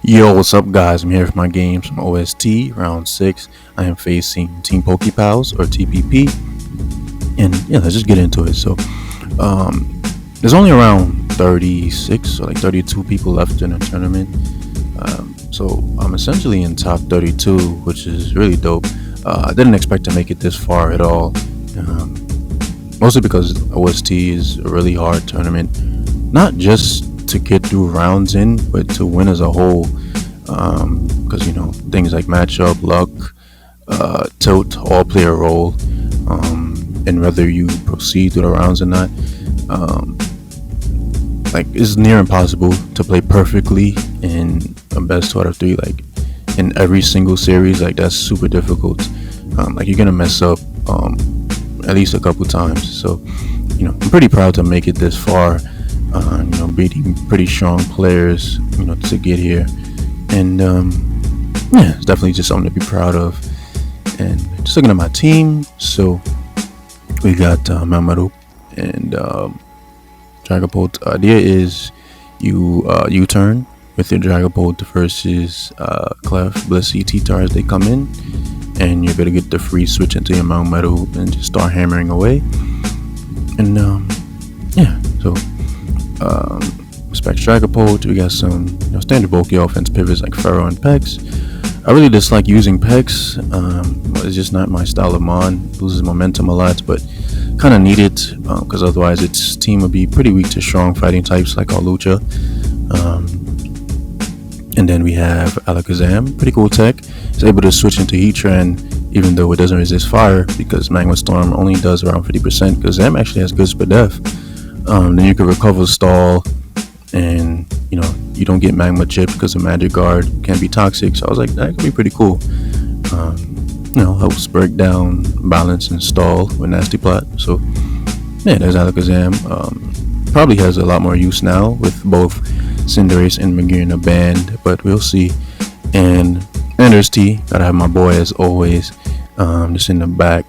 Yo, what's up, guys? I'm here with my games from OST round 6. I am facing Team PokePals or TPP, and yeah, let's just get into it. So, there's only around 36 or like 32 people left in the tournament. So I'm essentially in top 32, which is really dope. I didn't expect to make it this far at all, mostly because OST is a really hard tournament, not just to get through rounds in, but to win as a whole, because things like matchup, luck, tilt all play a role, and whether you proceed through the rounds or not. Like, it's near impossible to play perfectly in a best 2 out of 3, like in every single series. Like, that's super difficult. Like, you're gonna mess up at least a couple times. So I'm pretty proud to make it this far, beating pretty strong players, to get here. And yeah, it's definitely just something to be proud of. And just looking at my team, so we got Mamadou and Dragapult. Idea is you U-turn with your Dragapult versus Clef, Blissey, T-Tar as they come in, and you're gonna get the free switch into your Mamadou and just start hammering away. And yeah, so Specs Dragapult, we got some standard bulky offense pivots like Pharaoh and Pex. I really dislike using Pex. It's just not my style of mon. Loses momentum a lot, but kind of need it because otherwise its team would be pretty weak to strong fighting types like Lucha. And then we have Alakazam, pretty cool tech. It's able to switch into Heatran even though it doesn't resist fire, because Magma Storm only does around 50%, because Zam actually has good Spadef. Then you can recover stall, and you don't get magma chip because the magic guard can be toxic. So I was like, that could be pretty cool. Helps break down balance and stall with nasty plot. So yeah, there's Alakazam. Probably has a lot more use now with both Cinderace and Magear in the band, but we'll see. And there's T. Gotta have my boy as always, just in the back.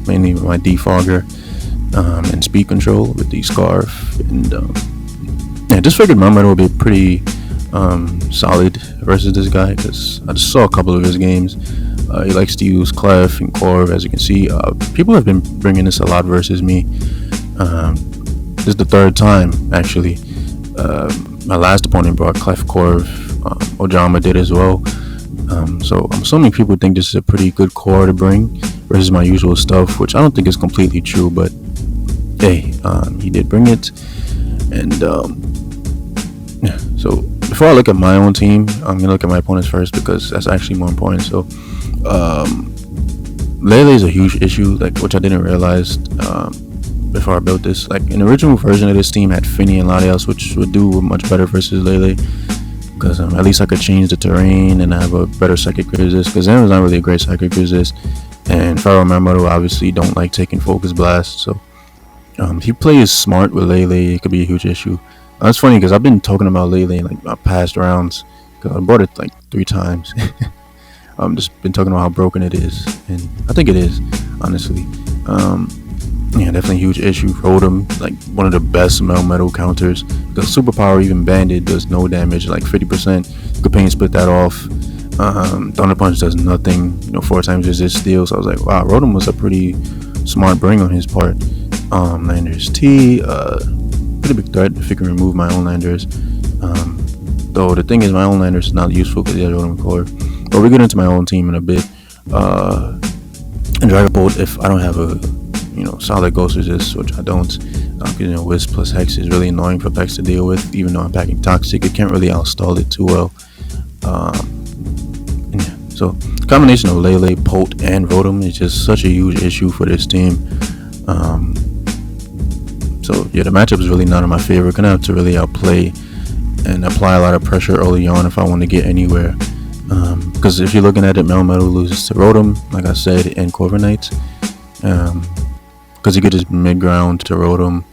Mainly with my defogger. And speed control with the scarf, and yeah, just figured Mamadou would be pretty solid versus this guy, because I just saw a couple of his games. He likes to use Clef and Corv, as you can see. People have been bringing this a lot versus me. This is the 3rd time actually. My last opponent brought Clef, Corv. Ojama did as well. So I'm assuming people think this is a pretty good core to bring versus my usual stuff, which I don't think is completely true, but hey, he did bring it. And yeah, so before I look at my own team, I'm gonna look at my opponents first, because that's actually more important. So Lele is a huge issue, like, which I didn't realize before I built this. Like, an original version of this team had Finny and Latias, which would do much better versus Lele, because at least I could change the terrain and I have a better psychic resist, because Zam is not really a great psychic resist, and Pharaoh and Mamadou obviously don't like taking focus blast. So if he plays smart with Lele, it could be a huge issue. It's funny because I've been talking about Lele in like my past rounds, because I bought it like 3 times. Just been talking about how broken it is, and I think it is, honestly. Yeah, definitely a huge issue. Rotom, like one of the best metal counters. The superpower, even banded, does no damage, like 50%. You could pain split that off. Thunder Punch does nothing. 4 times resist steal. So I was like, wow, Rotom was a pretty smart bring on his part. Landers T, pretty big threat if you can remove my own Landers. Though the thing is, my own Landers is not useful because he has Rotom Core. But we'll get into my own team in a bit. And Dragapult, if I don't have a solid Ghost Resist, which I don't, Wisp plus Hex is really annoying for Pex to deal with. Even though I'm packing Toxic, it can't really outstall it too well. And yeah, so combination of Lele, Polt, and Rotom is just such a huge issue for this team. So yeah, the matchup is really not in my favor. Gonna have to really outplay and apply a lot of pressure early on if I want to get anywhere. Because if you're looking at it, Melmetal loses to Rotom, like I said, and Corviknight. Because he could just mid-ground to Rotom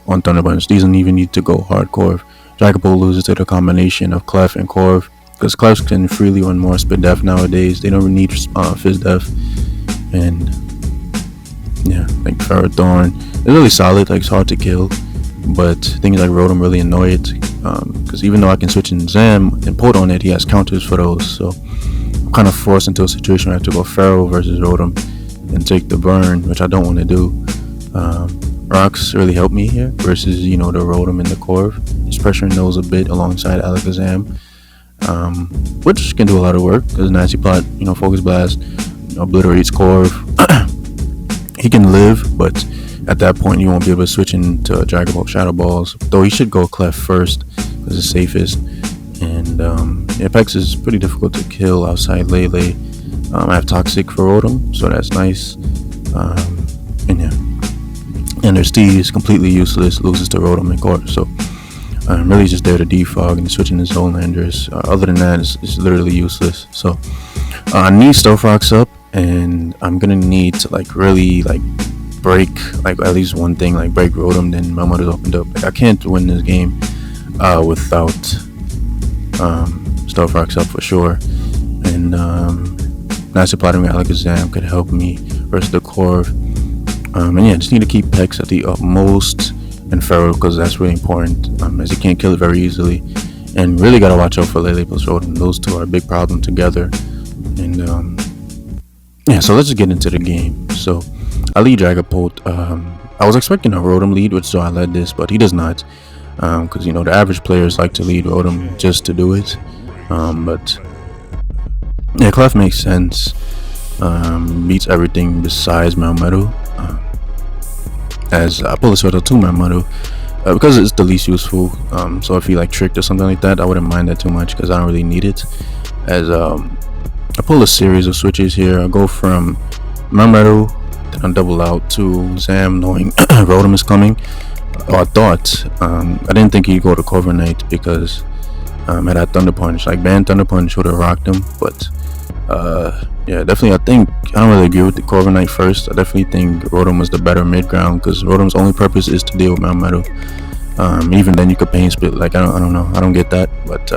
on Thunder Punch. He doesn't even need to go hardcore. Dragapult loses to the combination of Clef and Corv, because Clefs can freely run more Spadef nowadays. They don't really need Fizdef. And yeah, like Ferrothorn is really solid. Like, it's hard to kill, but things like Rotom really annoy it. because even though I can switch in Zam and put on it, he has counters for those. So I'm kind of forced into a situation where I have to go Pharaoh versus Rotom and take the burn, which I don't want to do. Rocks really helped me here versus, the Rotom and the Corv. He's pressuring those a bit alongside Alakazam, which can do a lot of work because Nasty Plot, Focus Blast, obliterates Corv. He can live, but at that point you won't be able to switch into Dragon Ball Shadow Balls, though he should go Clef first because it's safest. And Apex is pretty difficult to kill outside Lele. I have Toxic for Rotom, so that's nice. And their Steve is completely useless, loses to Rotom and Corv, so I'm really just there to defog and switching his Zolanders. Other than that, it's literally useless. So I need Stealth Rocks up, and I'm gonna need to really break at least one thing, break Rotom, then Melmetal's opened up. I can't win this game without Stealth Rocks up for sure. And Nasty Plotting Alakazam could help me versus the Corv. And just need to keep Pex at the utmost and Pharaoh because that's really important, as he can't kill it very easily. And really gotta watch out for Lele plus Rotom. Those two are a big problem together. And so let's just get into the game. So I lead Dragapult. I was expecting a Rotom lead, which so I led this, but he does not. Because the average players like to lead Rotom just to do it. But yeah, Clef makes sense. Beats everything besides Melmetal. As I pull a sort of 2 Melmetal because it's the least useful. So if he tricked or something like that, I wouldn't mind that too much because I don't really need it. As I pull a series of switches here. I go from Melmetal, then I double out to Zam, knowing Rotom is coming. I thought I didn't think he'd go to Corviknight because had that Thunder Punch, Banned Thunder Punch would have rocked him, but yeah, definitely I don't really agree with the Corviknight first. I definitely think Rotom was the better mid ground because Rotom's only purpose is to deal with Melmetal. Even then you could Pain Split, I don't know, I don't get that, but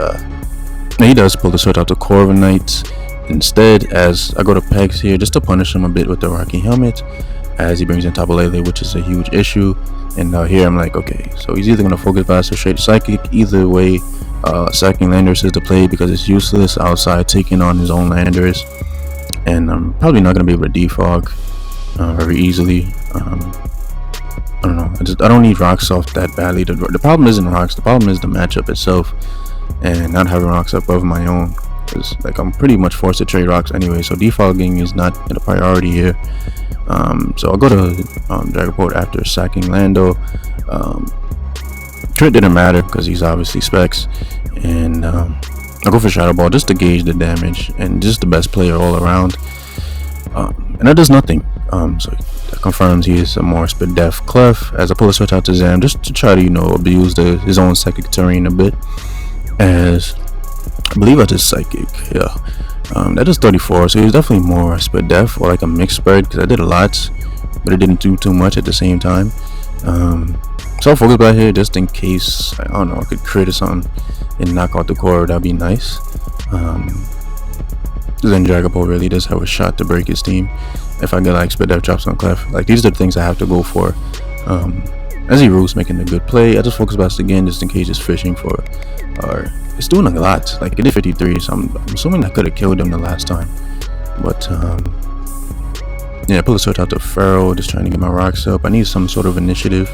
he does pull the switch out to Corviknight instead, as I go to Pex here just to punish him a bit with the Rocky Helmet as he brings in Tapu Lele, which is a huge issue. And here I'm okay, so he's either going to Focus Blast or straight Psychic. Either way, Sacking Landers is the play because it's useless outside taking on his own Landers, and I'm probably not going to be able to defog very easily. I don't know, I don't need Rocks off that badly. The problem isn't Rocks, the problem is the matchup itself, and not having Rocks up of my own, because I'm pretty much forced to trade Rocks anyway, so defogging is not a priority here. So I'll go to Dragapult after sacking Lando. Crit didn't matter because he's obviously Specs, and I'll go for Shadow Ball just to gauge the damage, and just the best player all around. And that does nothing. So that confirms he is a more Spit Def Clef, as I pull a switch out to Zam just to try to abuse his own Psychic terrain a bit, as I believe I just Psychic, yeah. That is 34, so he's definitely more Spit Def or a mixed spread, because I did a lot but it didn't do too much at the same time. So I'll Focus Blast here just in case, I don't know, I could crit or something and knock out the core. That'd be nice. Then Dragapult really does have a shot to break his team if I get Spit Def drops on Clef. These are the things I have to go for. As he Roots making a good play, I just Focus Blast again just in case it's fishing for, or it's doing a lot. It did 53, so I'm assuming I could have killed him the last time. But yeah, I pull the switch out to Pharaoh, just trying to get my rocks up. I need some sort of initiative,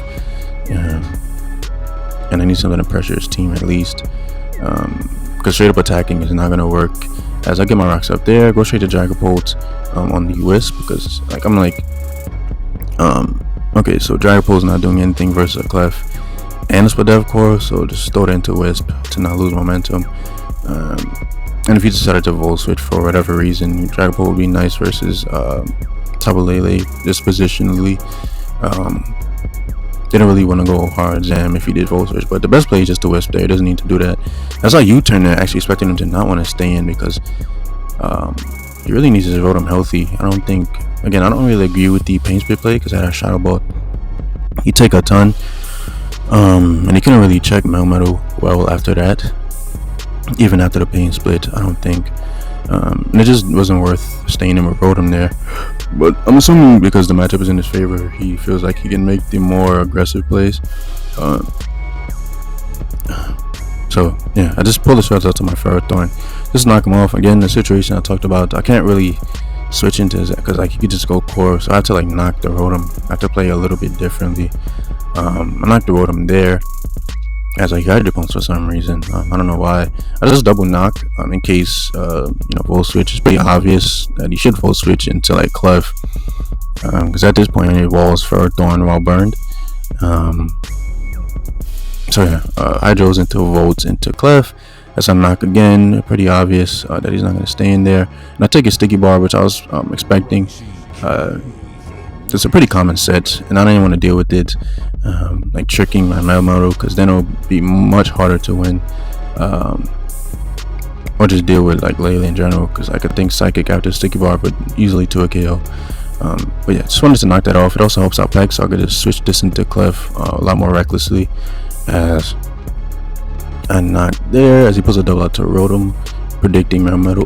and I need something to pressure his team at least, because straight up attacking is not gonna work. As I get my rocks up there, go straight to Dragapult on the Wisp, because okay, so Dragapult's not doing anything versus a Clef and a Spit Def Core, so just throw it into Wisp to not lose momentum. And if you decided to Volt Switch for whatever reason, Dragapult would be nice versus Tapu Lele just positionally. Didn't really want to go hard Zam if he did Volt Switch, but the best play is just to Wisp there. He doesn't need to do that. That's why U-turn there, actually expecting him to not want to stay in, because he really needs his Rotom healthy. I don't really agree with the Pain Split play, because I had a Shadow Ball. He take a ton, and he couldn't really check Melmetal well after that, even after the Pain Split, I don't think. And it just wasn't worth staying in with Rotom there. But I'm assuming because the matchup is in his favor, he feels like he can make the more aggressive plays. So yeah, I just pull the shots out to my Ferrothorn, just knock him off. Again, the situation I talked about, I can't really switch into his, because like he could just go core, so I have to like knock the Rotom. I have to play a little bit differently. I knocked the Rotom there as I Hydro Pumps for some reason. I don't know why. I just double knock in case Volt Switch. It's pretty obvious that he should Volt Switch into like Clef, because at this point it walls Ferrothorn while burned. So yeah, Hydros into Volts into Clef. As I knock again, pretty obvious that he's not going to stay in there. And I take a Sticky Bar, which I was expecting. It's a pretty common set, and I don't even want to deal with it, like tricking my Melmetal, because then it'll be much harder to win. Or just deal with like Lele in general, because I could think Psychic after Sticky Bar, but easily to a KO. But yeah, just wanted to knock that off. It also helps out Peck, so I could just switch this into Clef a lot more recklessly. As I knock there, as he puts a double out to Rotom, predicting Melmetal.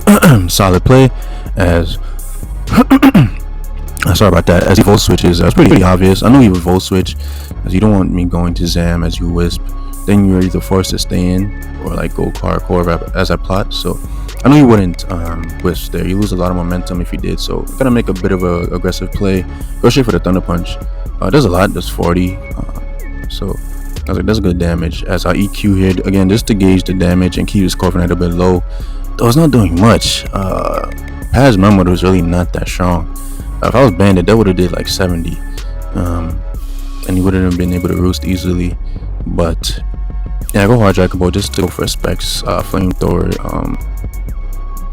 Solid play. As sorry about that. As he Volt Switches, that's pretty obvious. I knew he would Volt Switch, as you don't want me going to Zam as you Wisp. Then you're either forced to stay in or like go core as I plot. So I knew he wouldn't Wisp there. You lose a lot of momentum if you did. So gotta make a bit of a aggressive play. Go straight for the Thunder Punch. Does a lot. Does 40. So I was like, that's good damage. As I EQ here again, just to gauge the damage and keep his Corviknight a bit low. Though it's not doing much. Paz Melmetal was really not that strong. If I was banded, that would have did like 70, and he wouldn't have been able to roost easily. But yeah, I go hard Dragon Ball just to go for a Specs Flamethrower,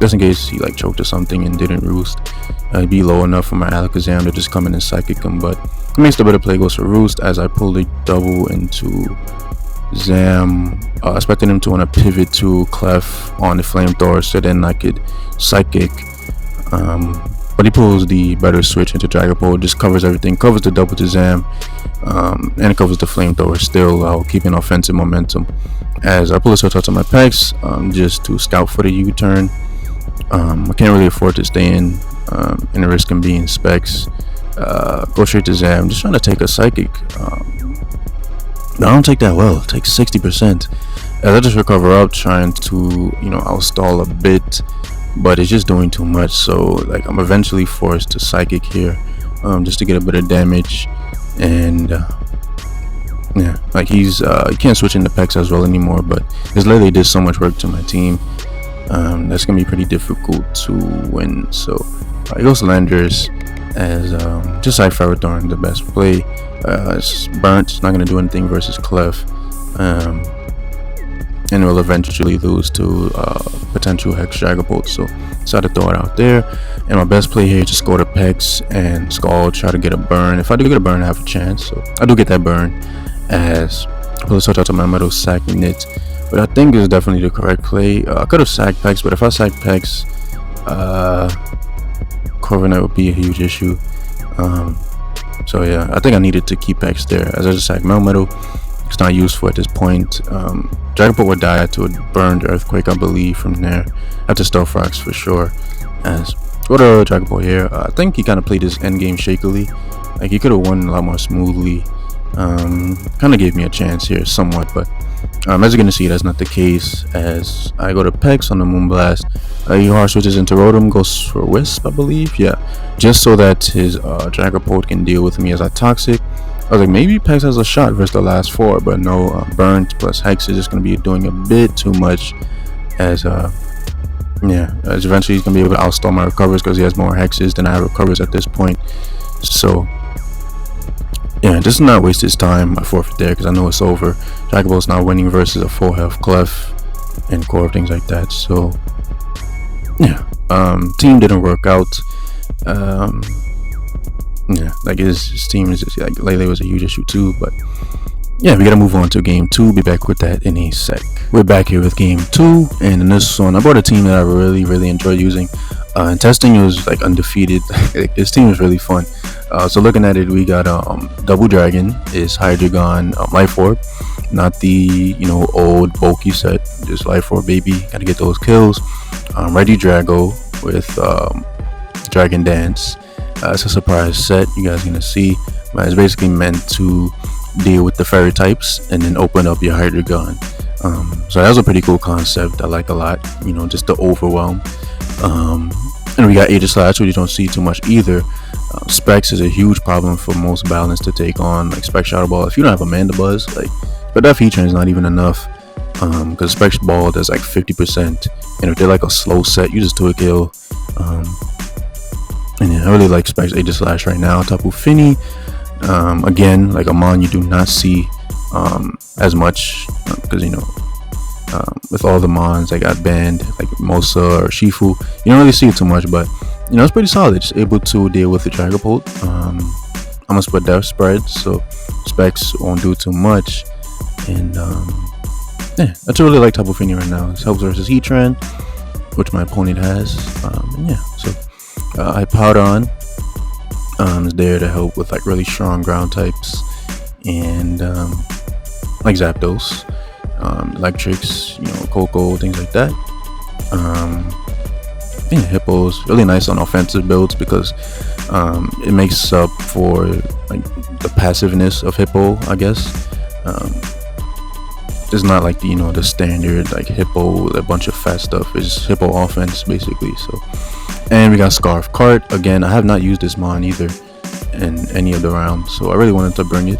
just in case he like choked or something and didn't roost. He'd be low enough for my Alakazam to just come in and Psychic him, but it makes the better play, goes for roost. As I pull the double into Zam, expecting him to want to pivot to Clef on the Flamethrower, so then I could Psychic. But he pulls the better switch into Dragon Ball, just covers everything, covers the double to Zam, and it covers the Flamethrower still while keeping offensive momentum. As I pull a switch out to my Pex, just to scout for the U-turn. I can't really afford to stay in the risk of being Specs. Go straight to Zam, just trying to take a Psychic. No, I don't take that well, take 60%. As I just recover up, trying to, outstall a bit. But it's just doing too much, so like I'm eventually forced to Psychic here, just to get a bit of damage. And yeah, like he can't switch into Pex as well anymore, but his Lele did so much work to my team. That's gonna be pretty difficult to win. So it goes to Landers, as just Side Ferrothorn, the best play. It's burnt, it's not gonna do anything versus Clef. And will eventually lose to potential Hex Dragon Bolt, so decided to throw it out there. And my best play here, just go to Pex and Scald, try to get a burn. If I do get a burn, I have a chance, so I do get that burn. As I pull a switch out to my Metal, sacking it, but I think it's definitely the correct play. I could have sacked Pex, but if I sack Pex, Corviknight would be a huge issue. So yeah, I think I needed to keep Pex there, as I just sacked Melmetal. It's not useful at this point. Dragon Ball would die to a burned Earthquake, I believe, from there. After Stealth Rocks for sure. As go to Dragon Ball here. I think he kind of played his endgame shakily. Like he could have won a lot more smoothly. Kind of gave me a chance here somewhat, but as you're gonna see, that's not the case. As I go to Pex on the Moonblast, he hard switches into Rotom, goes for Wisp, I believe. Yeah, just so that his Dragon Ball can deal with me as I Toxic. I was like, maybe Pex has a shot versus the last 4, but no, Burnt plus Hex is just going to be doing a bit too much. As eventually he's going to be able to outstall my recovers, because he has more Hexes than I have recovers at this point. So yeah, just not waste his time. I forfeit there because I know it's over. Dragon Ball's not winning versus a full health Clef and core, things like that. So yeah, team didn't work out. Yeah, like his team is just, like Lele was a huge issue too, but yeah, we gotta move on to game 2. Be back with that in a sec. We're back here with game 2, and in this one I brought a team that I really enjoy using. And testing, it was like undefeated. This team was really fun. So looking at it, we got Double Dragon is Hydreigon, Life Orb, not the old bulky set, just Life Orb baby. Gotta get those kills. Regidrago with Dragon Dance. It's a surprise set, you guys gonna see, but it's basically meant to deal with the fairy types and then open up your Hydreigon. So that was a pretty cool concept. I like a lot, just the overwhelm. And we got Aegis Slash, which you don't see too much either. Specs is a huge problem for most balance to take on, like Spec Shadow Ball. If you don't have Amanda Buzz, but that feature is not even enough, because Spec Ball does like 50%, and if they're like a slow set, you just do a kill. And yeah, I really like Specs Aegis Slash right now. Tapu Fini, again, like Amon, you do not see as much, because with all the mons that got banned, like Mosa or Shifu, you don't really see it too much, but it's pretty solid. Just able to deal with the Dragapult. I'm a spread spread, so Specs won't do too much. And yeah, that's really like Tapu Fini right now. It helps versus Heatran, which my opponent has. And yeah, so I Powdon is there to help with like really strong ground types, and like Zapdos, Electrics, Coco, things like that. Yeah, Hippo's really nice on offensive builds because it makes up for like the passiveness of Hippo, I guess. It's not like the standard like Hippo with a bunch of fast stuff. It's Hippo offense basically. So, and we got Scarf Cart again. I have not used this mon either in any of the rounds, so I really wanted to bring it.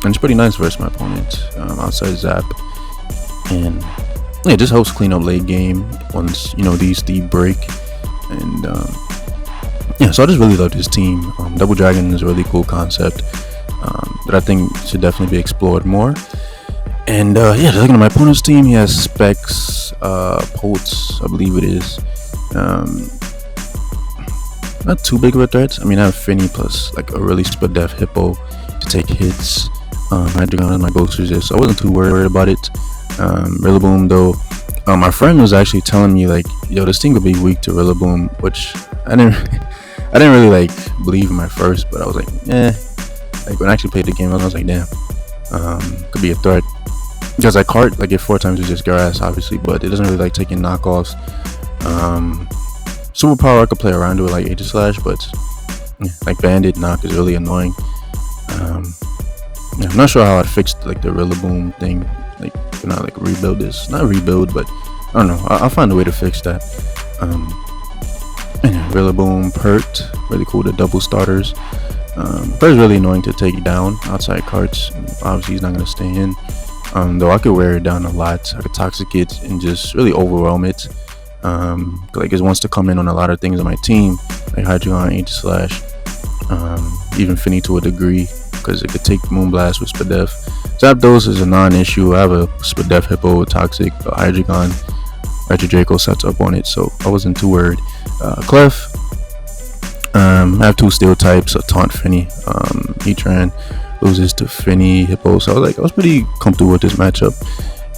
And it's pretty nice versus my opponent outside Zap, and yeah, it just helps clean up late game once these deep break. And yeah, so I just really love this team. Double Dragon is a really cool concept that I think should definitely be explored more. And yeah, looking at my opponent's team, he has Specs, Polts, I believe it is. Not too big of a threat. I mean, I have Finny plus like a really super def Hippo to take hits. Regidrago is my ghost resist, so I wasn't too worried about it. Rillaboom though, my friend was actually telling me like, yo, this thing could be weak to Rillaboom, which I didn't really like believe in my first, but I was like, like when I actually played the game, I was like, damn, could be a threat, because I cart like it 4 times with just grass obviously, but it doesn't really like taking knockoffs. Superpower I could play around with like Aegis Slash, but yeah, like Bandit knock is really annoying. Yeah, I'm not sure how I'd fix like the Rillaboom thing, like like rebuild this, not rebuild, but I don't know, I'll find a way to fix that. Yeah, Rillaboom, Pert, really cool, the double starters. Pert's really annoying to take down outside carts. Obviously he's not going to stay in, though I could wear it down a lot. I could toxic it and just really overwhelm it. Like it wants to come in on a lot of things on my team, like Hydreigon, Aegis Slash, even Finny to a degree, because it could take Moonblast with Spadef. Zapdos is a non-issue. I have a Spadef Hippo with Toxic, Hydreigon, Regidrago sets up on it, so I wasn't too worried. Clef, I have 2 steel types, a Taunt Finny. Heatran loses to Finny Hippo, so I was pretty comfortable with this matchup.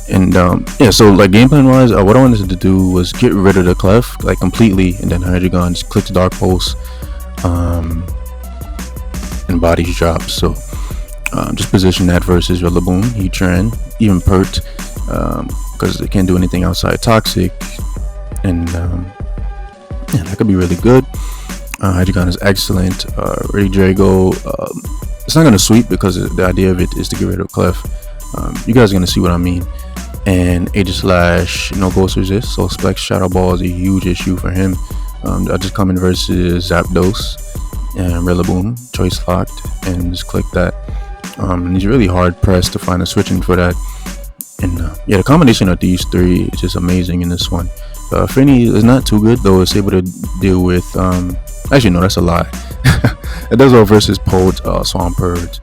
And yeah, so like game plan wise, what I wanted to do was get rid of the Clef like completely, and then Hydreigon just clicks Dark Pulse, and bodies drop. So just position that versus Rillaboom, Heatran, even Pert, because they can't do anything outside Toxic. And yeah, that could be really good. Hydreigon is excellent. Regidrago, it's not going to sweep because the idea of it is to get rid of Clef. You guys are going to see what I mean. And Aegis Slash, no ghost resist, so Specs Shadow Ball is a huge issue for him. I just come in versus Zapdos and Rillaboom, choice locked, and just click that. And he's really hard pressed to find a switching for that. And yeah, the combination of these 3 is just amazing in this one. Finny is not too good though. It's able to deal with actually no, that's a lie. It does well versus Polt, Swampert,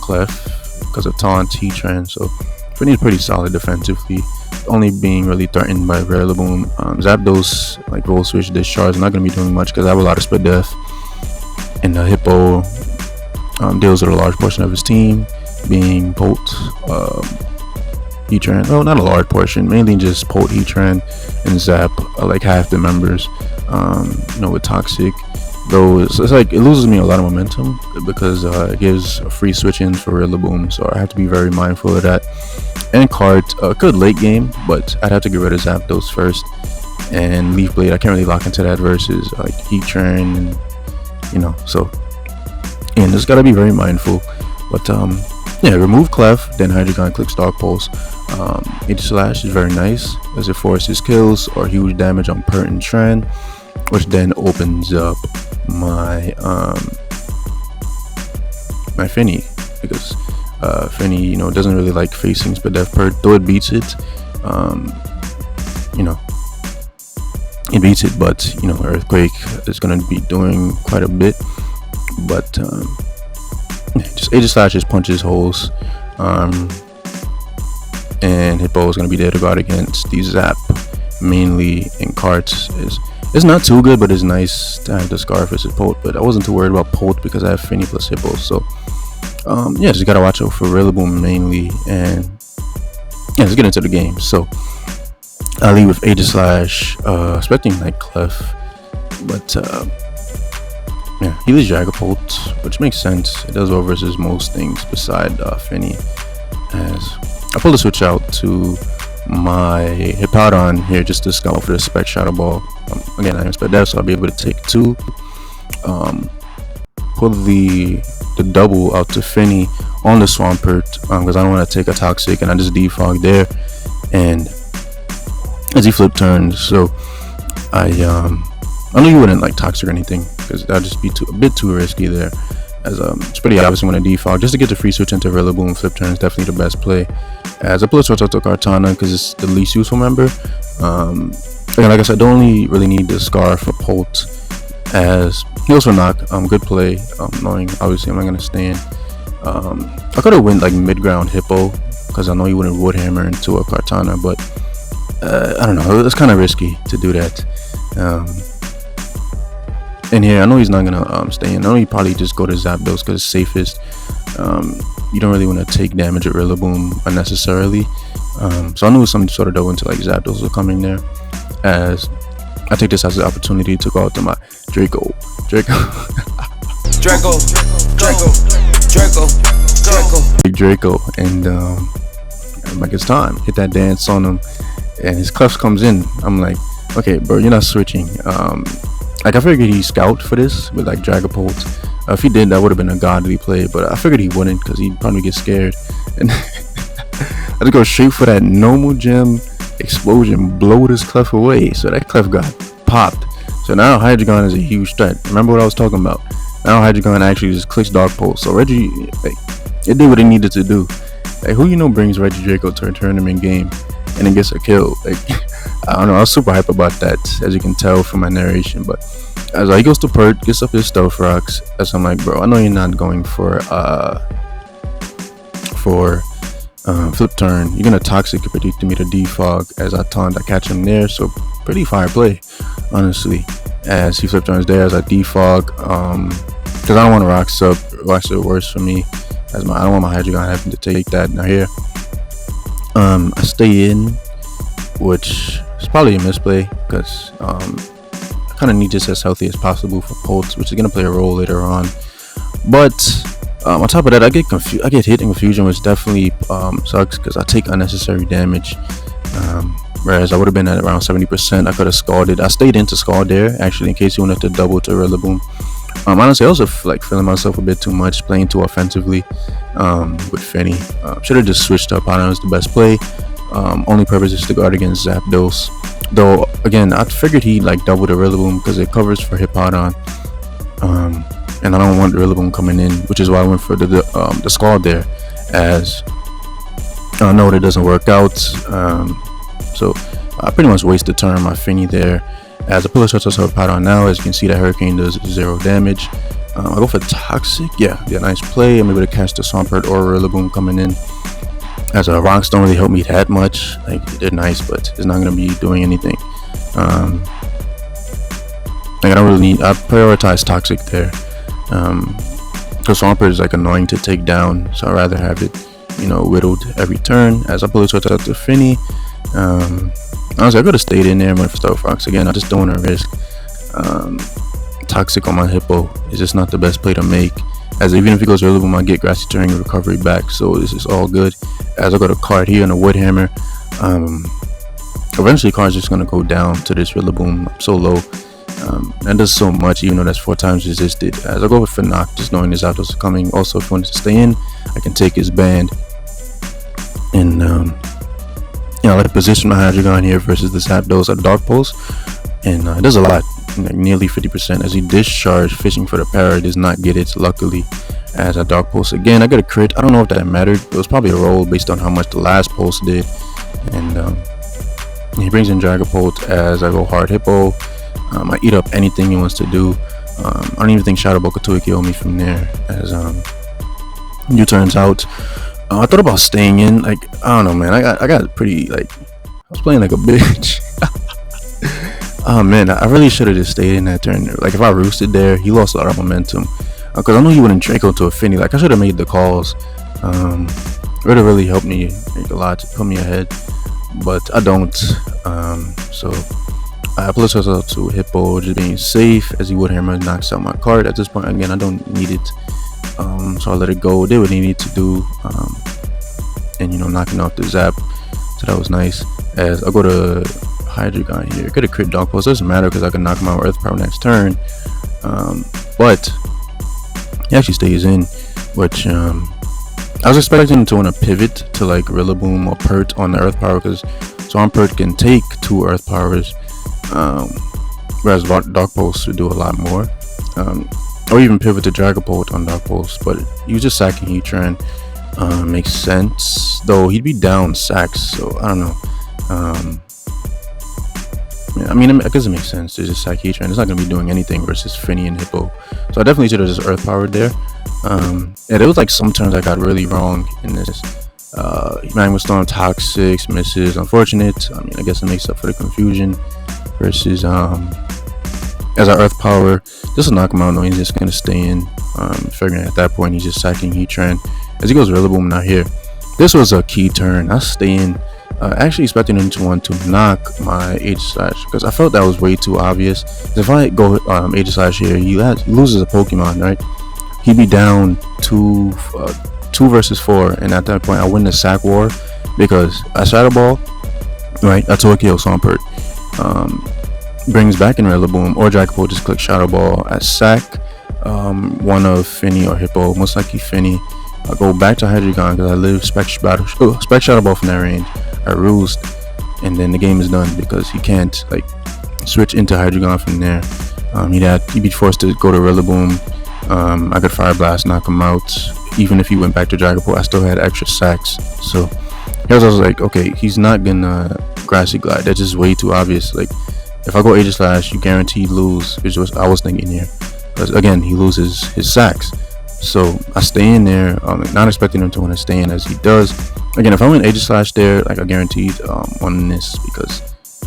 Clef, because of Taunt, Heatran. So Finny is pretty solid defensively, only being really threatened by Rillaboom. Zapdos, like Roll Switch, Discharge, not going to be doing much because I have a lot of Split Def. And the Hippo deals with a large portion of his team, being Polt, Heatran. Well, not a large portion, mainly just Polt, Heatran, and Zap, like half the members. With Toxic, though it's like it loses me a lot of momentum because it gives a free switch-ins for Rillaboom, so I have to be very mindful of that. And Cart, good late game, but I'd have to get rid of Zapdos first. And Leaf Blade, I can't really lock into that versus like Heatran, so and just gotta be very mindful. But yeah, remove Clef, then Hydreigon clicks Dark Pulse. H Slash is very nice as it forces kills or huge damage on Pert and Tran, which then opens up my my Finny, because Finny, you know, doesn't really like facing Spadef Pert, though it beats it. You know, it beats it, but you know, Earthquake is going to be doing quite a bit. But just H Slash just punches holes, and Hippo is going to be there to guard against the Zap, mainly in carts. It's not too good, but it's nice to have the Scarf as a Polt. But I wasn't too worried about Polt because I have Finny plus Hippo. So yeah, just gotta watch out for Rillaboom mainly, and yeah, let's get into the game. So I'll lead with H Slash, expecting like Clef, but yeah, he leads Dragapult, which makes sense. It does well versus most things beside Finny. As I pull the switch out to my Hippowdon here just to scout for the Spec Shadow Ball. Again, I expect that, so I'll be able to take 2. Pull the double out to Finny on the Swampert, because I don't want to take a Toxic, and I just defog there. And as he flip turns, so I know you wouldn't like Toxic or anything, because that'd just be a bit too risky there. As it's pretty obvious when I defog just to get the free switch into Rillaboom. Flip turn is definitely the best play. As I pull a switch out to Kartana because it's the least useful member. Again, like I said, I don't really need the Scarf for Polt, as heals for knock. Good play. Knowing obviously I'm not gonna stand. I could have went like mid ground Hippo because I know you wouldn't Wood Hammer into a Kartana, but I don't know. It's kind of risky to do that. And here, I know he's not gonna stay in. I know he probably just go to Zapdos because it's safest. You don't really want to take damage at Rillaboom unnecessarily. So I knew some sort of double into like Zapdos will come in there. As I take this as an opportunity to go out to my Draco, Big Draco, and I'm like, it's time. Hit that dance on him, and his Clef comes in. I'm like, okay, bro, you're not switching. Like I figured he'd scout for this with like Dragapult. If he did, that would have been a godly play, but I figured he wouldn't because he'd probably get scared. And I just go straight for that normal gem explosion, blow this Clef away. So that Clef got popped. So now Hydreigon is a huge threat. Remember what I was talking about? Now Hydreigon actually just clicks Dark Pulse. So Reggie, like, it did what it needed to do. Like, who you know brings Regidrago to a tournament game and then gets a kill? Like, I don't know. I was super hype about that, as you can tell from my narration. But as he goes to Pert, gets up his Stealth Rocks. As I'm like, bro, I know you're not going for flip turn. You're gonna Toxic predict me to defog. As I taunt, I catch him there. So pretty fire play, honestly. As he flip turns there, as I defog, because I don't want to Rocks up. Rocks are worse for me. I don't want my Hydreigon having to take that. Now here, I stay in, which is probably a misplay because I kind of need this as healthy as possible for Polt, which is gonna play a role later on. But on top of that, I get hit in confusion, which definitely sucks because I take unnecessary damage. Whereas I would have been at around 70%, I could have scalded. I stayed in to scald there, actually, in case you wanted to double to Rillaboom. Honestly, I also like feeling myself a bit too much, playing too offensively with Finny. Should have just switched up. I know it's the best play. Only purpose is to guard against Zapdos. Though, again, I figured he'd like double the Rillaboom because it covers for Hippowdon. And I don't want the Rillaboom coming in, which is why I went for the Scald there, as I know it doesn't work out. So I pretty much wasted turn my Finny there. As I pull a switch to Hippowdon now, as you can see, that Hurricane does 0 damage. I go for Toxic. Yeah, nice play. I'm able to catch the Swampert or Rillaboom coming in. As Rocks don't really help me that much. Like, they're nice, but it's not gonna be doing anything. Like, I prioritize Toxic there. Because Swampert is like annoying to take down, so I'd rather have it, whittled every turn. As I pull it out to Finny, honestly, I could have stayed in there and went for Stealth Rocks again. I just don't want to risk Toxic on my Hippo. It's just not the best play to make, as even if he goes Rillaboom, I get Grassy Terrain recovery back, so this is all good. As I got a card here and a Wood Hammer, eventually card's just gonna go down to this Rillaboom. I'm so low, That does so much, even though that's 4 times resisted. As I go with knock, just knowing his Zapdos are coming. Also, if he wants to stay in, I can take his band. And, I like to position my Hydreigon here versus the Zapdos at Dark Pulse. And it does a lot, like nearly 50%. As he discharged, fishing for the Para, does not get it, luckily. As a Dark Pulse again, I got a crit. I don't know if that mattered. It was probably a roll based on how much the last Pulse did. And he brings in Dragapult as I go hard Hippo. I eat up anything he wants to do. I don't even think Shadow Ball could 2-KO me from there. As it turns out, I thought about staying in. Like, I don't know, man. I got pretty, like, I was playing like a bitch. Oh man, I really should have just stayed in that turn. Like, if I roosted there, he lost a lot of momentum. Because I know he wouldn't Draco to Affinity. Like, I should have made the calls. It would have really helped me like, a lot to put me ahead. But I don't. So I plus myself to Hippo, just being safe, as he would hammer knocks out my card. At this point, again, I don't need it. So I let it go. Did what he needed to do. And knocking off the Zap. So that was nice. As I go to Hydreigon here, could have crit Dark Pulse. Doesn't matter because I can knock him out with Earth Power next turn. But he actually stays in, which I was expecting him to want to pivot to like Rillaboom or Pert on the Earth Power, because Swampert can take 2 Earth Powers, whereas Dark Pulse would do a lot more. Or even pivot to Dragapult on Dark Pulse, but he was just sacking Heatran. Makes sense, though he'd be down sacks, so I don't know. Yeah, I mean, I guess it makes sense to just sack Heatran. It's not going to be doing anything versus Finny and Hippo, so I definitely should have just Earth Powered there. Yeah, there was like some turns I got really wrong in this. Magma Storm, Toxic, misses, unfortunate. I mean, I guess it makes up for the confusion versus as our Earth Power, just to knock him out. No, he's just gonna stay in. Figuring at that point he's just sacking Heatran as he goes Rillaboom. Now here, this was a key turn. I stay in. Actually expecting him to want to knock my Aegislash, because I felt that was way too obvious. If I go Aegislash here, he loses a Pokemon, right? He'd be down 2 versus 4, and at that point I win the sack war because I Shadow Ball, right? I 2-KO Swampert, brings back in Rillaboom, or Dragapult just click Shadow Ball at sack one of Finny or Hippo, most likely Finny. I go back to Hydreigon because I live Spec Shadow Ball from that range. I roost, and then the game is done because he can't like switch into Hydreigon from there. He'd be forced to go to Rillaboom. I could Fire Blast, knock him out. Even if he went back to Dragapult, I still had extra sacks. So here's I was like, okay, he's not gonna Grassy Glide. That's just way too obvious. Like, if I go Aegislash, you guaranteed lose. Is what I was thinking here, because again, he loses his sacks. So I stay in there, not expecting him to want to stay in as he does. Again, if I went Aegislash there, like I guaranteed on this, because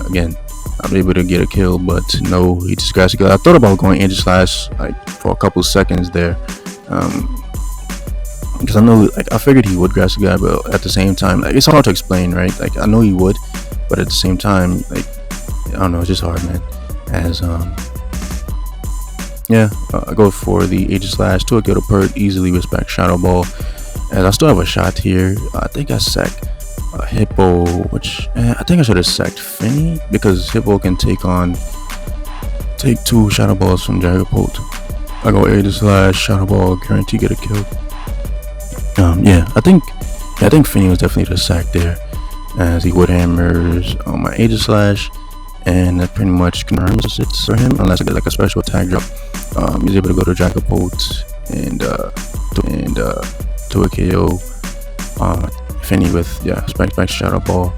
again, I'm able to get a kill, but no, he just Grassy Glide. I thought about going Aegislash like for a couple seconds there, because I know, like, I figured he would Grassy Glide, but at the same time, like, it's hard to explain, right? Like, I know he would, but at the same time, like, I don't know, it's just hard, man. As I go for the Aegislash, 2-KO to Pert, easily respect Shadow Ball, as I still have a shot here. I think I sacked Hippo, which I think I should have sacked Finny, because Hippo can take 2 Shadow Balls from Dragapult. I go Aegislash, Shadow Ball, guarantee get a kill. I think Finny was definitely the sack there, as he wood hammers on my Aegislash, and that pretty much confirms it for him, unless I get like a special attack drop. He's able to go to Dragapult and 2-KO Finny with Spec Shadow Ball.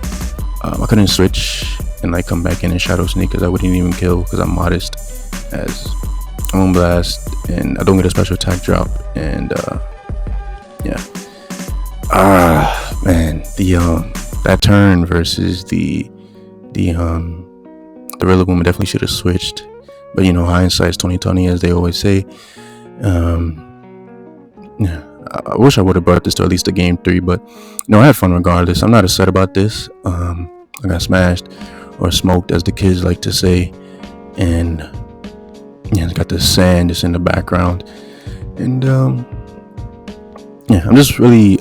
I couldn't switch and like come back in and Shadow Sneak because I wouldn't even kill because I'm modest, as Moonblast, and I don't get a special attack drop. And man, that turn versus the Rillaboom, definitely should have switched, but hindsight's 2020, as they always say. I wish I would have brought this to at least a game 3, but I had fun regardless. I'm not upset about this. I got smashed or smoked, as the kids like to say, and it's got the sand just in the background, and I'm just really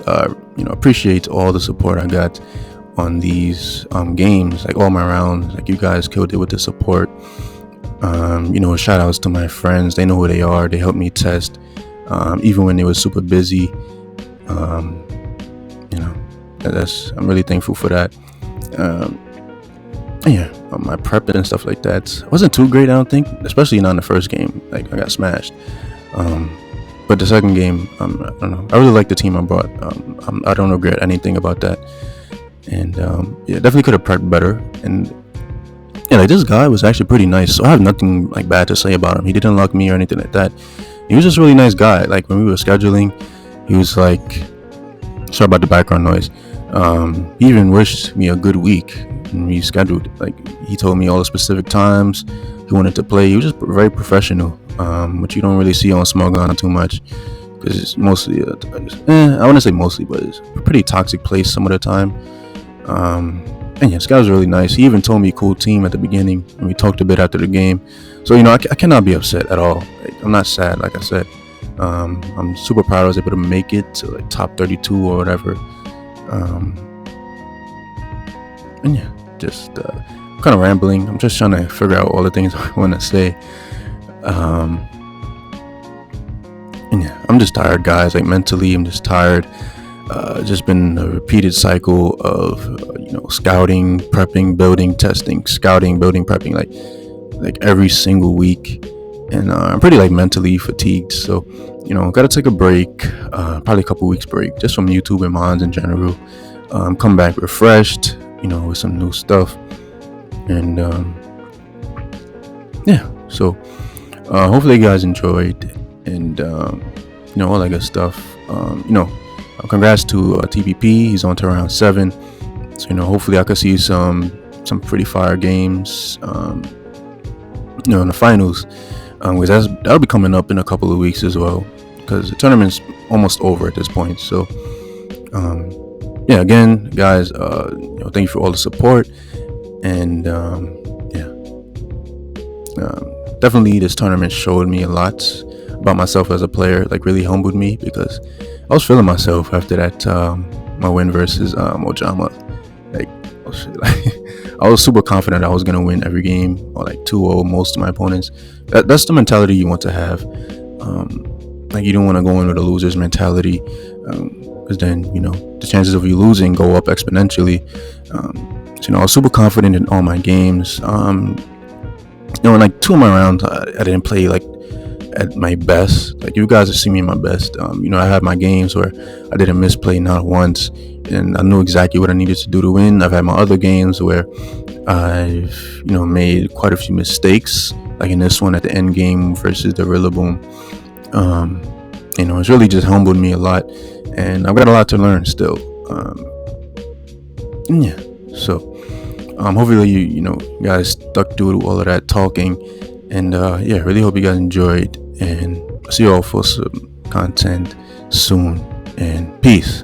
appreciate all the support I got on these games, like all my rounds. Like, you guys killed it with the support. Shout outs to my friends. They know who they are. They helped me test, even when they were super busy. I'm really thankful for that. My prep and stuff like that wasn't too great, I don't think, especially not in the first game. Like, I got smashed. But the second game, I don't know. I really like the team I brought. I don't regret anything about that. And definitely could have prepped better. And like, this guy was actually pretty nice, so I have nothing like bad to say about him. He didn't unlock me or anything like that. He was just a really nice guy. Like, when we were scheduling, he was like, sorry about the background noise. He even wished me a good week and we scheduled. Like, he told me all the specific times he wanted to play. He was just very professional, which you don't really see on Smogon too much, because it's mostly I wouldn't say mostly, but it's a pretty toxic place some of the time. This guy was really nice. He even told me cool team at the beginning, and we talked a bit after the game. So I cannot be upset at all. Like, I'm not sad, like I said. I'm super proud I was able to make it to like top 32 or whatever. Just kind of rambling. I'm just trying to figure out all the things I want to say. I'm just tired, guys. Like, mentally, I'm just tired. Just been a repeated cycle of scouting, prepping, building, testing, scouting, building, prepping, like every single week. And I'm pretty like mentally fatigued, so gotta take a break, probably a couple weeks break just from YouTube and Mons in general. Come back refreshed, with some new stuff. And so hopefully you guys enjoyed, and all that good stuff. Congrats to TPP. He's on to round 7, so hopefully I could see some pretty fire games in the finals, because that'll be coming up in a couple of weeks as well, because the tournament's almost over at this point. So again, guys, thank you for all the support. And definitely this tournament showed me a lot about myself as a player, like really humbled me, because I was feeling myself after that my win versus Ojama. Like, oh shit, I was super confident I was gonna win every game, or like 2-0 most of my opponents. That's the mentality you want to have. Like, you don't want to go in with a loser's mentality, because then the chances of you losing go up exponentially. So I was super confident in all my games. In like 2 of my rounds, I didn't play like at my best. Like, you guys have seen me at my best. I had my games where I didn't misplay not once, and I knew exactly what I needed to do to win. I've had my other games where I've made quite a few mistakes, like in this one at the end game versus the Rillaboom. It's really just humbled me a lot, and I've got a lot to learn still. So hopefully you guys stuck through all of that talking, and really hope you guys enjoyed, and see you all for some content soon, and peace.